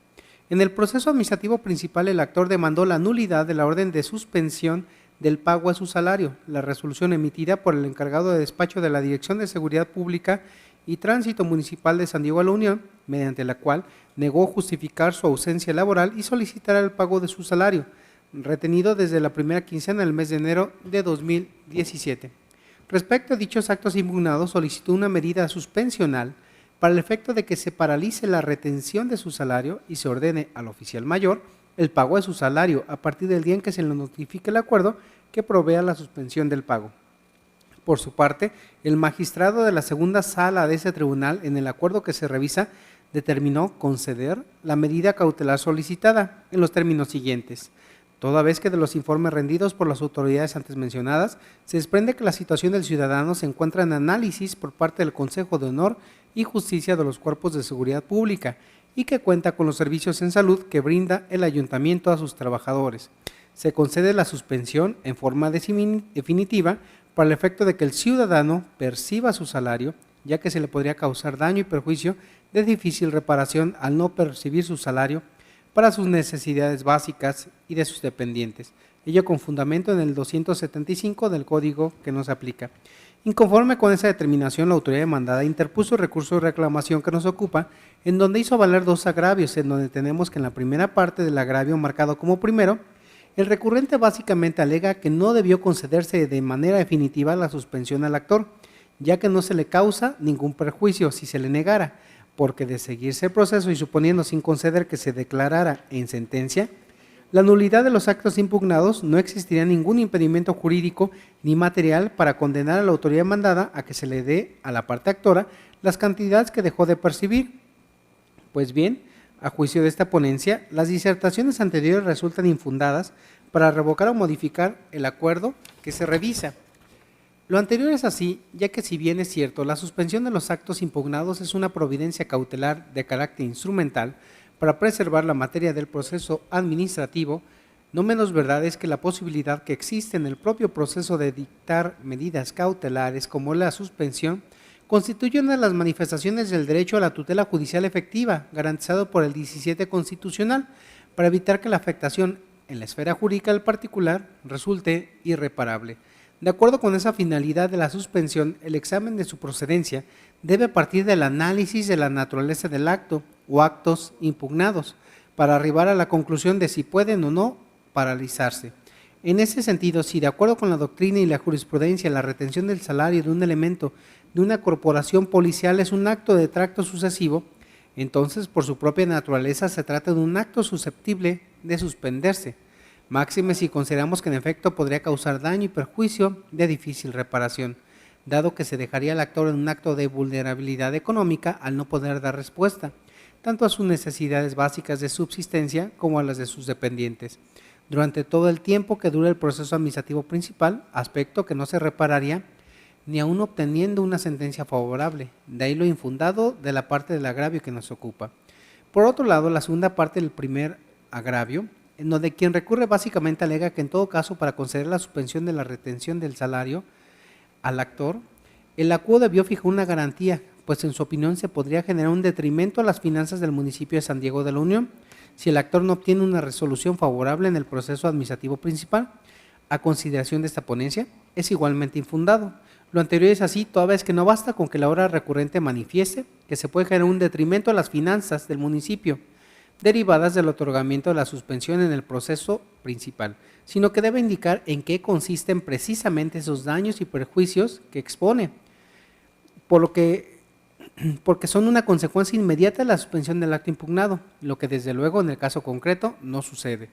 En el proceso administrativo principal, el actor demandó la nulidad de la orden de suspensión del pago a su salario, la resolución emitida por el encargado de despacho de la Dirección de Seguridad Pública y Tránsito Municipal de San Diego de la Unión, mediante la cual negó justificar su ausencia laboral y solicitar el pago de su salario, retenido desde la primera quincena del mes de enero de 2017. Respecto a dichos actos impugnados, solicitó una medida suspensional para el efecto de que se paralice la retención de su salario y se ordene al oficial mayor el pago de su salario a partir del día en que se le notifique el acuerdo que provea la suspensión del pago. Por su parte, el magistrado de la segunda sala de ese tribunal, en el acuerdo que se revisa, determinó conceder la medida cautelar solicitada en los términos siguientes. Toda vez que de los informes rendidos por las autoridades antes mencionadas, se desprende que la situación del ciudadano se encuentra en análisis por parte del Consejo de Honor y Justicia de los Cuerpos de Seguridad Pública y que cuenta con los servicios en salud que brinda el ayuntamiento a sus trabajadores. Se concede la suspensión en forma definitiva para el efecto de que el ciudadano perciba su salario, ya que se le podría causar daño y perjuicio de difícil reparación al no percibir su salario para sus necesidades básicas y de sus dependientes, ello con fundamento en el 275 del Código que nos aplica. Inconforme con esa determinación, la autoridad demandada interpuso el recurso de reclamación que nos ocupa, en donde hizo valer dos agravios, en donde tenemos que en la primera parte del agravio marcado como primero, el recurrente básicamente alega que no debió concederse de manera definitiva la suspensión al actor, ya que no se le causa ningún perjuicio si se le negara, porque de seguirse el proceso y suponiendo sin conceder que se declarara en sentencia la nulidad de los actos impugnados, no existiría ningún impedimento jurídico ni material para condenar a la autoridad mandada a que se le dé a la parte actora las cantidades que dejó de percibir. Pues bien, a juicio de esta ponencia, las disertaciones anteriores resultan infundadas para revocar o modificar el acuerdo que se revisa. Lo anterior es así, ya que si bien es cierto, la suspensión de los actos impugnados es una providencia cautelar de carácter instrumental para preservar la materia del proceso administrativo, no menos verdad es que la posibilidad que existe en el propio proceso de dictar medidas cautelares como la suspensión constituye una de las manifestaciones del derecho a la tutela judicial efectiva, garantizado por el 17 constitucional, para evitar que la afectación en la esfera jurídica del particular resulte irreparable. De acuerdo con esa finalidad de la suspensión, el examen de su procedencia debe partir del análisis de la naturaleza del acto o actos impugnados, para arribar a la conclusión de si pueden o no paralizarse. En ese sentido, si de acuerdo con la doctrina y la jurisprudencia la retención del salario de un elemento de una corporación policial es un acto de tracto sucesivo, entonces por su propia naturaleza se trata de un acto susceptible de suspenderse, máxime si consideramos que en efecto podría causar daño y perjuicio de difícil reparación, dado que se dejaría al actor en un acto de vulnerabilidad económica al no poder dar respuesta, tanto a sus necesidades básicas de subsistencia como a las de sus dependientes, durante todo el tiempo que dure el proceso administrativo principal, aspecto que no se repararía ni aún obteniendo una sentencia favorable, de ahí lo infundado de la parte del agravio que nos ocupa. Por otro lado, la segunda parte del primer agravio, en donde quien recurre básicamente alega que en todo caso para conceder la suspensión de la retención del salario al actor, el acuo debió fijar una garantía, pues en su opinión se podría generar un detrimento a las finanzas del municipio de San Diego de la Unión, si el actor no obtiene una resolución favorable en el proceso administrativo principal. A consideración de esta ponencia, es igualmente infundado. Lo anterior es así, toda vez que no basta con que la hora recurrente manifieste que se puede generar un detrimento a las finanzas del municipio, derivadas del otorgamiento de la suspensión en el proceso principal, sino que debe indicar en qué consisten precisamente esos daños y perjuicios que expone, porque son una consecuencia inmediata de la suspensión del acto impugnado, lo que desde luego en el caso concreto no sucede.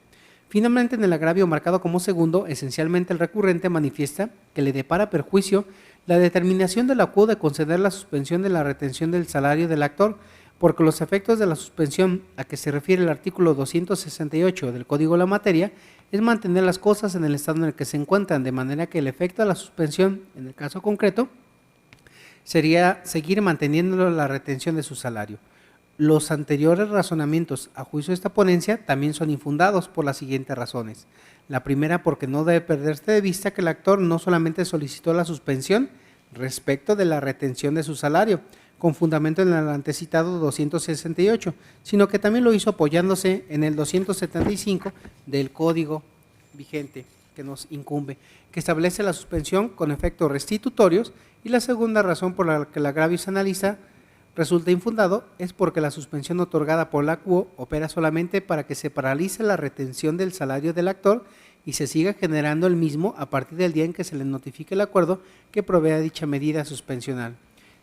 Finalmente, en el agravio marcado como segundo, esencialmente el recurrente manifiesta que le depara perjuicio la determinación del acuo de conceder la suspensión de la retención del salario del actor, porque los efectos de la suspensión a que se refiere el artículo 268 del Código de la Materia es mantener las cosas en el estado en el que se encuentran, de manera que el efecto de la suspensión, en el caso concreto, sería seguir manteniendo la retención de su salario. Los anteriores razonamientos a juicio de esta ponencia también son infundados por las siguientes razones. La primera, porque no debe perderse de vista que el actor no solamente solicitó la suspensión respecto de la retención de su salario, con fundamento en el antecitado 268, sino que también lo hizo apoyándose en el 275 del Código vigente que nos incumbe, que establece la suspensión con efectos restitutorios, y la segunda razón por la que el agravio se analiza resulta infundado es porque la suspensión otorgada por la acuo opera solamente para que se paralice la retención del salario del actor y se siga generando el mismo a partir del día en que se le notifique el acuerdo que provea dicha medida suspensional.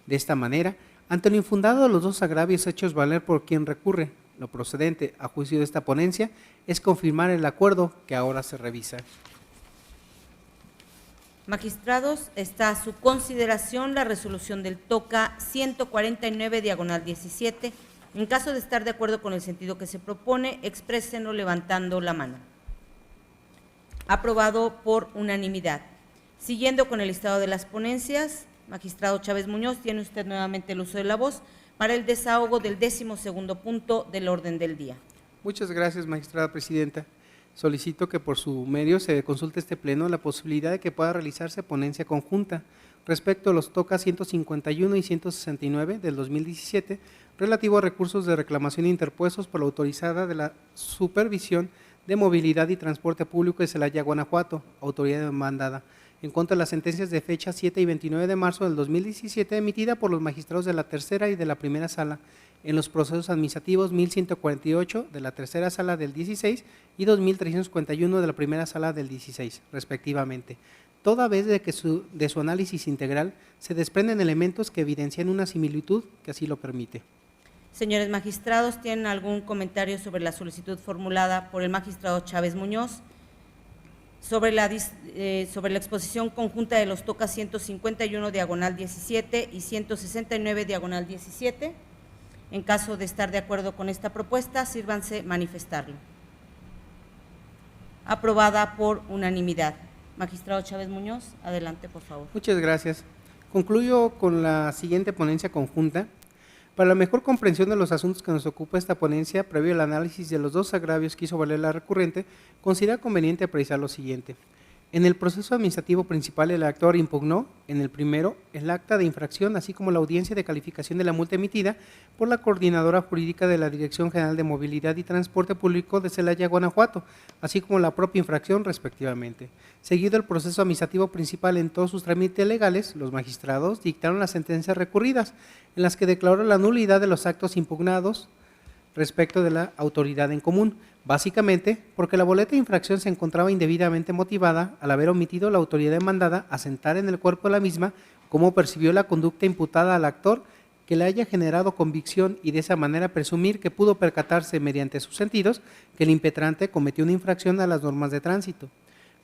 De esta manera, ante lo infundado de los dos agravios hechos valer por quien recurre, lo procedente a juicio de esta ponencia es confirmar el acuerdo que ahora se revisa. Magistrados, está a su consideración la resolución del TOCA 149/17. En caso de estar de acuerdo con el sentido que se propone, exprésenlo levantando la mano. Aprobado por unanimidad. Siguiendo con el listado de las ponencias, magistrado Chávez Muñoz, tiene usted nuevamente el uso de la voz para el desahogo del 12º punto del orden del día. Muchas gracias, magistrada presidenta. Solicito que por su medio se consulte este pleno la posibilidad de que pueda realizarse ponencia conjunta respecto a los TOCA 151 y 169 del 2017 relativo a recursos de reclamación interpuestos por la autorizada de la Supervisión de Movilidad y Transporte Público de Celaya, Guanajuato, autoridad demandada, en contra de las sentencias de fecha 7 y 29 de marzo del 2017 emitida por los magistrados de la tercera y de la primera sala en los procesos administrativos 1148 de la tercera sala del 16 y 2351 de la primera sala del 16, respectivamente, toda vez de su análisis integral se desprenden elementos que evidencian una similitud que así lo permite. Señores magistrados, ¿tienen algún comentario sobre la solicitud formulada por el magistrado Chávez Muñoz? Sobre la exposición conjunta de los TOCA 151/17 y 169/17. En caso de estar de acuerdo con esta propuesta, sírvanse manifestarlo. Aprobada por unanimidad. Magistrado Chávez Muñoz, adelante, por favor. Muchas gracias. Concluyo con la siguiente ponencia conjunta. Para la mejor comprensión de los asuntos que nos ocupa esta ponencia, previo al análisis de los dos agravios que hizo valer la recurrente, considera conveniente precisar lo siguiente. En el proceso administrativo principal, el actor impugnó, en el primero, el acta de infracción, así como la audiencia de calificación de la multa emitida por la Coordinadora Jurídica de la Dirección General de Movilidad y Transporte Público de Celaya, Guanajuato, así como la propia infracción, respectivamente. Seguido el proceso administrativo principal en todos sus trámites legales, los magistrados dictaron las sentencias recurridas, en las que declaró la nulidad de los actos impugnados respecto de la autoridad en común, básicamente porque la boleta de infracción se encontraba indebidamente motivada al haber omitido la autoridad demandada a sentar en el cuerpo de la misma cómo percibió la conducta imputada al actor que le haya generado convicción y de esa manera presumir que pudo percatarse mediante sus sentidos que el impetrante cometió una infracción a las normas de tránsito.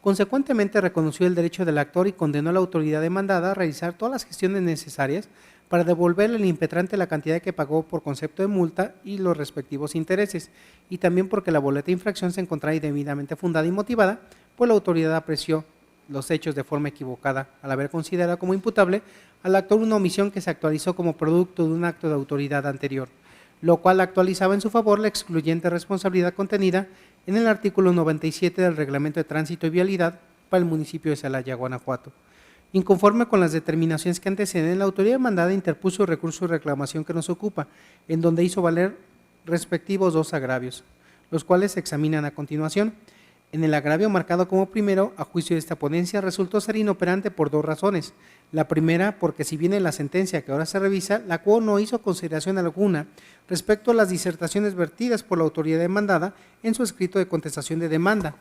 Consecuentemente reconoció el derecho del actor y condenó a la autoridad demandada a realizar todas las gestiones necesarias para devolverle al impetrante la cantidad que pagó por concepto de multa y los respectivos intereses, y también porque la boleta de infracción se encontraba indebidamente fundada y motivada, pues la autoridad apreció los hechos de forma equivocada al haber considerado como imputable al actor una omisión que se actualizó como producto de un acto de autoridad anterior, lo cual actualizaba en su favor la excluyente responsabilidad contenida en el artículo 97 del Reglamento de Tránsito y Vialidad para el municipio de Celaya, Guanajuato. Inconforme con las determinaciones que anteceden, la autoridad demandada interpuso el recurso de reclamación que nos ocupa, en donde hizo valer respectivos 2 agravios, los cuales se examinan a continuación. En el agravio marcado como primero, a juicio de esta ponencia, resultó ser inoperante por 2 razones. La primera, porque si bien en la sentencia que ahora se revisa, la CUO no hizo consideración alguna respecto a las disertaciones vertidas por la autoridad demandada en su escrito de contestación de demanda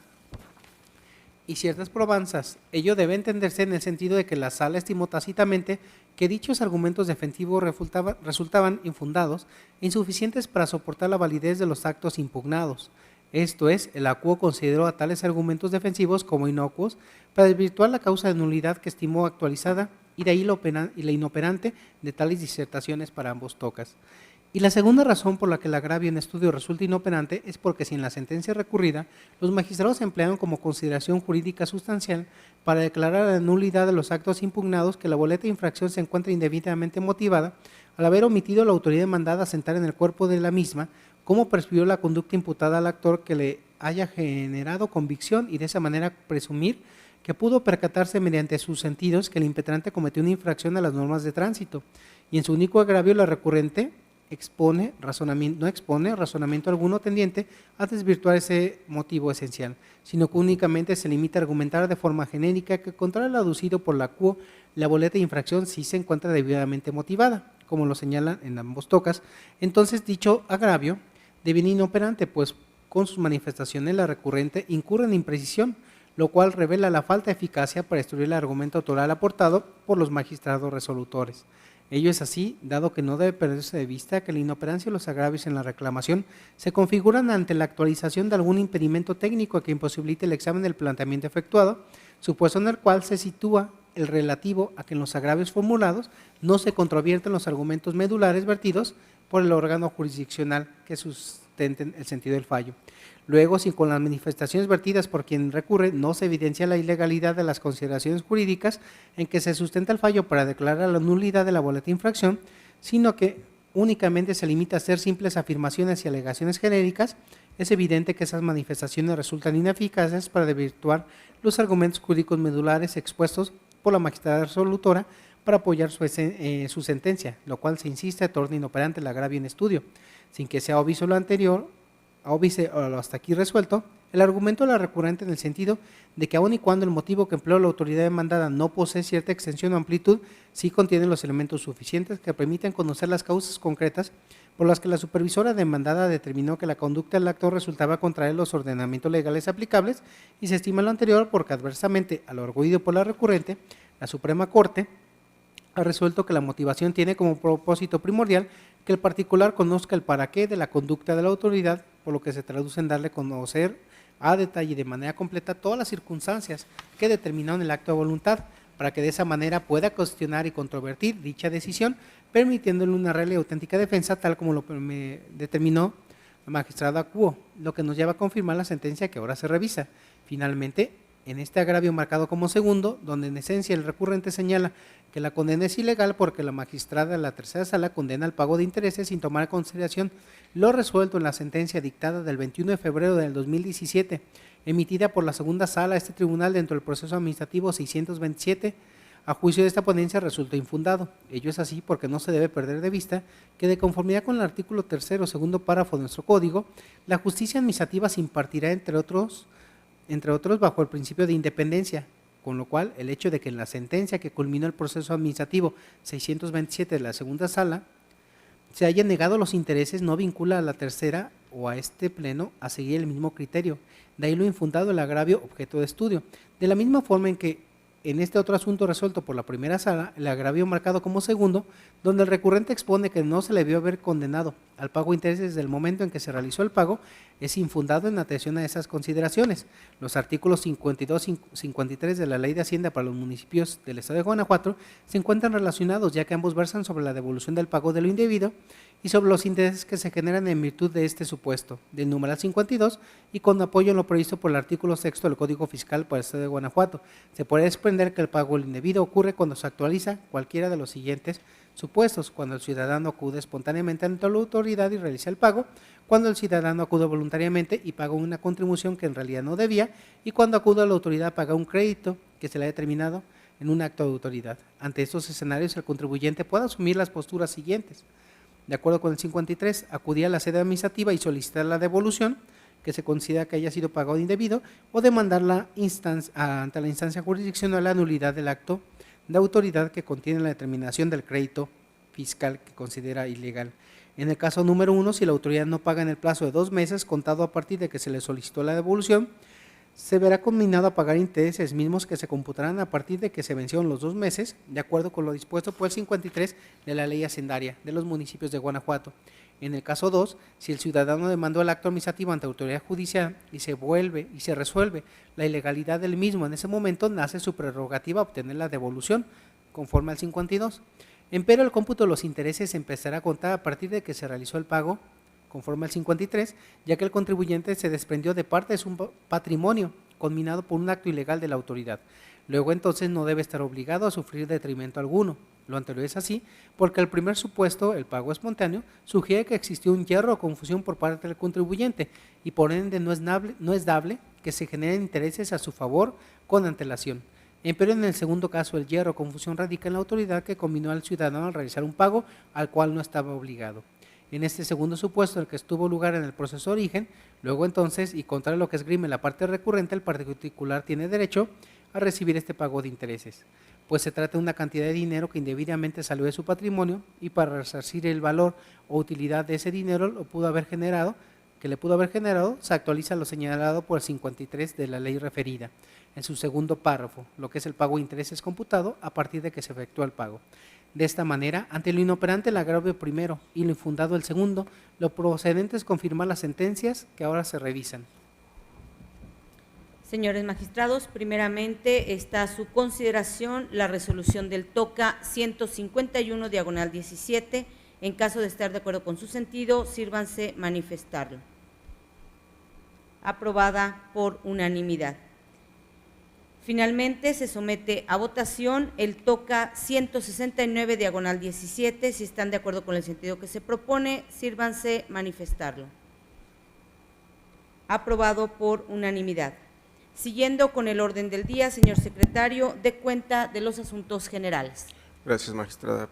y ciertas probanzas. Ello debe entenderse en el sentido de que la sala estimó tácitamente que dichos argumentos defensivos resultaban infundados e insuficientes para soportar la validez de los actos impugnados. Esto es, el acuo consideró a tales argumentos defensivos como inocuos para desvirtuar la causa de nulidad que estimó actualizada y de ahí la inoperante de tales disertaciones para ambos tocas. Y la segunda razón por la que el agravio en estudio resulta inoperante es porque si en la sentencia recurrida los magistrados emplearon como consideración jurídica sustancial para declarar la nulidad de los actos impugnados que la boleta de infracción se encuentra indebidamente motivada al haber omitido a la autoridad demandada a sentar en el cuerpo de la misma cómo percibió la conducta imputada al actor que le haya generado convicción y de esa manera presumir que pudo percatarse mediante sus sentidos que el impetrante cometió una infracción a las normas de tránsito. Y en su único agravio, la recurrente no expone razonamiento alguno tendiente a desvirtuar ese motivo esencial, sino que únicamente se limita a argumentar de forma genérica que, contrario a lo aducido por la CUO, la boleta de infracción sí se encuentra debidamente motivada, como lo señalan en ambos tocas. Entonces, dicho agravio deviene inoperante, pues con sus manifestaciones la recurrente incurre en imprecisión, lo cual revela la falta de eficacia para destruir el argumento autoral aportado por los magistrados resolutores. Ello es así, dado que no debe perderse de vista que la inoperancia y los agravios en la reclamación se configuran ante la actualización de algún impedimento técnico que imposibilite el examen del planteamiento efectuado, supuesto en el cual se sitúa el relativo a que en los agravios formulados no se controvierten los argumentos medulares vertidos por el órgano jurisdiccional que sustenten el sentido del fallo. Luego, si con las manifestaciones vertidas por quien recurre no se evidencia la ilegalidad de las consideraciones jurídicas en que se sustenta el fallo para declarar la nulidad de la boleta de infracción, sino que únicamente se limita a hacer simples afirmaciones y alegaciones genéricas, es evidente que esas manifestaciones resultan ineficaces para desvirtuar los argumentos jurídicos medulares expuestos por la magistrada resolutora para apoyar su sentencia, lo cual se insiste torna inoperante el agravio en estudio. Sin que sea obvio lo anterior, hasta aquí resuelto, el argumento de la recurrente en el sentido de que aun y cuando el motivo que empleó la autoridad demandada no posee cierta extensión o amplitud, sí contiene los elementos suficientes que permiten conocer las causas concretas por las que la supervisora demandada determinó que la conducta del actor resultaba contraer los ordenamientos legales aplicables y se estima lo anterior porque adversamente a lo arguido por la recurrente, la Suprema Corte ha resuelto que la motivación tiene como propósito primordial que el particular conozca el para qué de la conducta de la autoridad, por lo que se traduce en darle a conocer a detalle y de manera completa todas las circunstancias que determinaron el acto de voluntad, para que de esa manera pueda cuestionar y controvertir dicha decisión, permitiéndole una real y auténtica defensa, tal como lo determinó la magistrada Cuo, lo que nos lleva a confirmar la sentencia que ahora se revisa. Finalmente, en este agravio marcado como segundo, donde en esencia el recurrente señala que la condena es ilegal porque la magistrada de la tercera sala condena al pago de intereses sin tomar en consideración lo resuelto en la sentencia dictada del 21 de febrero del 2017, emitida por la segunda sala de este tribunal dentro del proceso administrativo 627, a juicio de esta ponencia resultó infundado. Ello es así porque no se debe perder de vista que de conformidad con el artículo 3º, segundo párrafo de nuestro código, la justicia administrativa se impartirá entre otros bajo el principio de independencia, con lo cual el hecho de que en la sentencia que culminó el proceso administrativo 627 de la segunda sala se hayan negado los intereses no vincula a la tercera o a este pleno a seguir el mismo criterio. De ahí lo infundado el agravio objeto de estudio. De la misma forma en que en este otro asunto resuelto por la primera sala, el agravio marcado como segundo, donde el recurrente expone que no se le debió haber condenado al pago de intereses desde el momento en que se realizó el pago, es infundado en atención a esas consideraciones. Los artículos 52 y 53 de la Ley de Hacienda para los municipios del Estado de Guanajuato se encuentran relacionados, ya que ambos versan sobre la devolución del pago de lo indebido y sobre los intereses que se generan en virtud de este supuesto, del numeral 52, y con apoyo en lo previsto por el artículo 6 del Código Fiscal para el Estado de Guanajuato. Se puede desprender que el pago del indebido ocurre cuando se actualiza cualquiera de los siguientes supuestos: cuando el ciudadano acude espontáneamente ante la autoridad y realiza el pago, cuando el ciudadano acude voluntariamente y paga una contribución que en realidad no debía, y cuando acude a la autoridad a pagar un crédito que se le haya determinado en un acto de autoridad. Ante estos escenarios, el contribuyente puede asumir las posturas siguientes. De acuerdo con el 53, acudir a la sede administrativa y solicitar la devolución, que se considera que haya sido pagado indebido, o demandar ante la instancia jurisdiccional la nulidad del acto de autoridad que contiene la determinación del crédito fiscal que considera ilegal. En el caso número 1, si la autoridad no paga en el plazo de 2 meses contado a partir de que se le solicitó la devolución, se verá conminado a pagar intereses mismos que se computarán a partir de que se vencieron los 2 meses, de acuerdo con lo dispuesto por el 53 de la Ley Hacendaria de los municipios de Guanajuato. En el caso 2, si el ciudadano demandó el acto administrativo ante autoridad judicial y se resuelve la ilegalidad del mismo, en ese momento nace su prerrogativa a obtener la devolución, conforme al 52. Empero el cómputo de los intereses empezará a contar a partir de que se realizó el pago, conforme al 53, ya que el contribuyente se desprendió de parte de su patrimonio, conminado por un acto ilegal de la autoridad. Luego entonces no debe estar obligado a sufrir detrimento alguno. Lo anterior es así porque el primer supuesto, el pago espontáneo, sugiere que existió un yerro o confusión por parte del contribuyente y por ende no es dable que se generen intereses a su favor con antelación. Pero en el segundo caso, el yerro o confusión radica en la autoridad que conminó al ciudadano a realizar un pago al cual no estaba obligado. En este segundo supuesto, el que tuvo lugar en el proceso de origen, luego entonces, y contrario a lo que esgrime la parte recurrente, el particular tiene derecho a recibir este pago de intereses, pues se trata de una cantidad de dinero que indebidamente salió de su patrimonio y para resarcir el valor o utilidad de ese dinero le pudo haber generado, se actualiza lo señalado por el 53 de la ley referida, en su segundo párrafo, lo que es el pago de intereses computado a partir de que se efectúa el pago. De esta manera, ante lo inoperante el agravio primero y lo infundado el segundo, lo procedente es confirmar las sentencias que ahora se revisan. Señores magistrados, primeramente está a su consideración la resolución del TOCA 151/17. En caso de estar de acuerdo con su sentido, sírvanse manifestarlo. Aprobada por unanimidad. Finalmente, se somete a votación el TOCA 169/17. Si están de acuerdo con el sentido que se propone, sírvanse manifestarlo. Aprobado por unanimidad. Siguiendo con el orden del día, señor secretario, dé cuenta de los asuntos generales. Gracias, magistrada.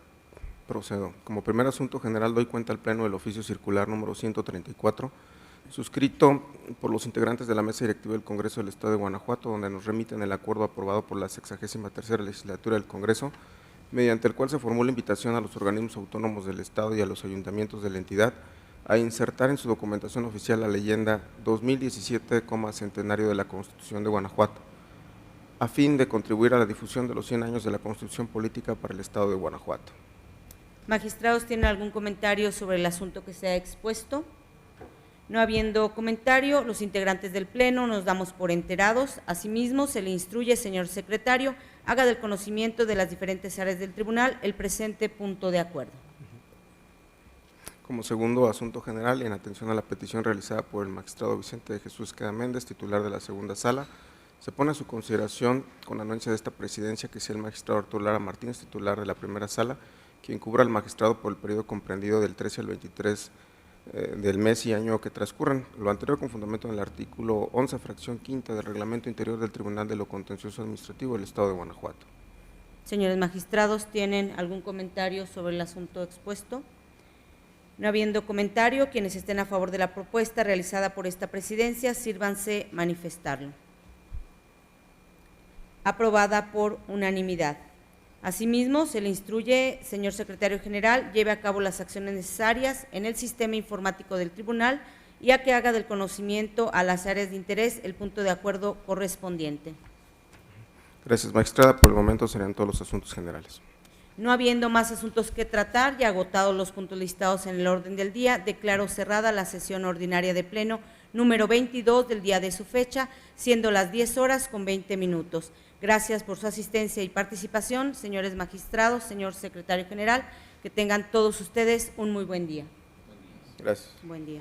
Procedo. Como primer asunto general, doy cuenta al Pleno del oficio circular número 134, suscrito por los integrantes de la Mesa Directiva del Congreso del Estado de Guanajuato, donde nos remiten el acuerdo aprobado por la 63ª Legislatura del Congreso, mediante el cual se formó la invitación a los organismos autónomos del Estado y a los ayuntamientos de la entidad a insertar en su documentación oficial la leyenda 2017, centenario de la Constitución de Guanajuato, a fin de contribuir a la difusión de los 100 años de la Constitución Política para el Estado de Guanajuato. Magistrados, ¿tienen algún comentario sobre el asunto que se ha expuesto? No habiendo comentario, los integrantes del Pleno nos damos por enterados. Asimismo, se le instruye, señor secretario, haga del conocimiento de las diferentes áreas del tribunal el presente punto de acuerdo. Como segundo asunto general, en atención a la petición realizada por el magistrado Vicente de Jesús Queda Méndez, titular de la segunda sala, se pone a su consideración, con anuencia de esta presidencia, que sea el magistrado Arturo Lara Martínez, titular de la primera sala, quien cubra al magistrado por el periodo comprendido del 13 al 23 del mes y año que transcurran. Lo anterior con fundamento en el artículo 11, fracción quinta del Reglamento Interior del Tribunal de lo Contencioso Administrativo del Estado de Guanajuato. Señores magistrados, ¿tienen algún comentario sobre el asunto expuesto? No habiendo comentario, quienes estén a favor de la propuesta realizada por esta presidencia, sírvanse manifestarlo. Aprobada por unanimidad. Asimismo, se le instruye, señor secretario general, lleve a cabo las acciones necesarias en el sistema informático del tribunal y a que haga del conocimiento a las áreas de interés el punto de acuerdo correspondiente. Gracias, magistrada. Por el momento serían todos los asuntos generales. No habiendo más asuntos que tratar y agotados los puntos listados en el orden del día, declaro cerrada la sesión ordinaria de Pleno número 22 del día de su fecha, siendo las 10:20. Gracias por su asistencia y participación, señores magistrados, señor secretario general, que tengan todos ustedes un muy buen día. Gracias. Buen día.